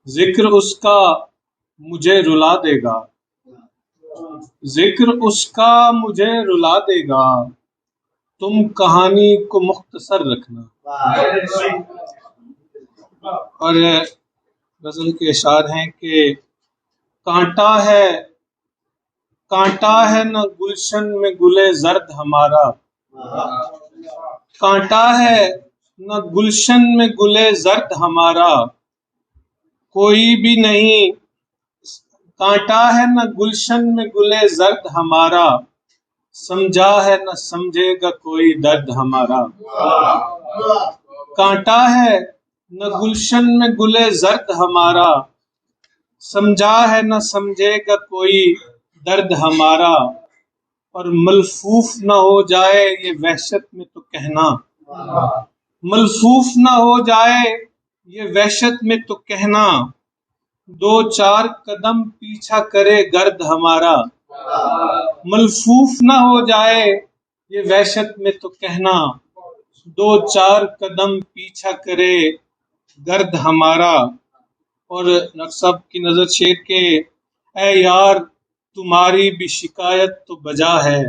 ذکر اس کا مجھے رلا دے گا، ذکر اس کا مجھے رلا دے گا، تم کہانی کو مختصر رکھنا۔ اور غزل کے اشعار ہیں کہ کانٹا ہے نہ گلشن میں گلے زرد ہمارا، کانٹا ہے نہ گلشن میں گلے زرد ہمارا، کوئی بھی نہیں، کانٹا ہے نہ گلشن میں گلے زرد ہمارا، سمجھا ہے نہ سمجھے گا کوئی درد ہمارا۔ کانٹا ہے نہ گلشن میں گلے زرد ہمارا، سمجھا ہے نہ سمجھے گا کوئی درد ہمارا، اور ملفوف نہ ہو جائے یہ وحشت میں تو کہنا، ملفوف نہ ہو جائے یہ وحشت میں تو کہنا، دو چار قدم پیچھا کرے گرد ہمارا، ملفوف نہ ہو جائے یہ وحشت میں تو کہنا، دو چار قدم پیچھا کرے گرد ہمارا۔ اور ڈاکٹر صاحب کی نظر شیر کے اے یار تمہاری بھی شکایت تو بجا ہے،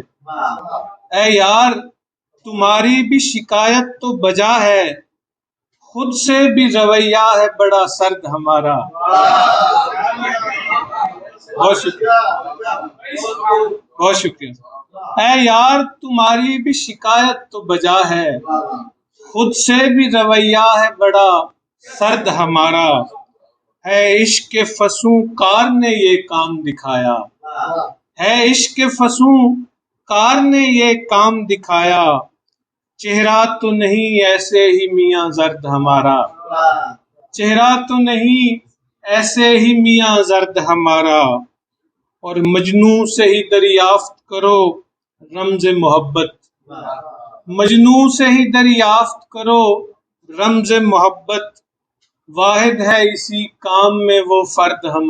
اے یار تمہاری بھی شکایت تو بجا ہے، خود سے بھی رویہ ہے بڑا سرد ہمارا۔ بہت شکریہ، بہت شکریہ۔ اے یار تمہاری بھی شکایت تو بجا ہے، خود سے بھی رویہ ہے بڑا سرد ہمارا، ہے عشق فسوں کار نے یہ کام دکھایا، ہے عشق فسوں کار نے یہ کام دکھایا، چہرہ تو نہیں ایسے ہی میاں زرد ہمارا، چہرہ تو نہیں ایسے ہی میاں زرد ہمارا، اور مجنوں سے ہی دریافت کرو رمز محبت، مجنوں سے ہی دریافت کرو رمز محبت، واحد ہے اسی کام میں وہ فرد ہمارا۔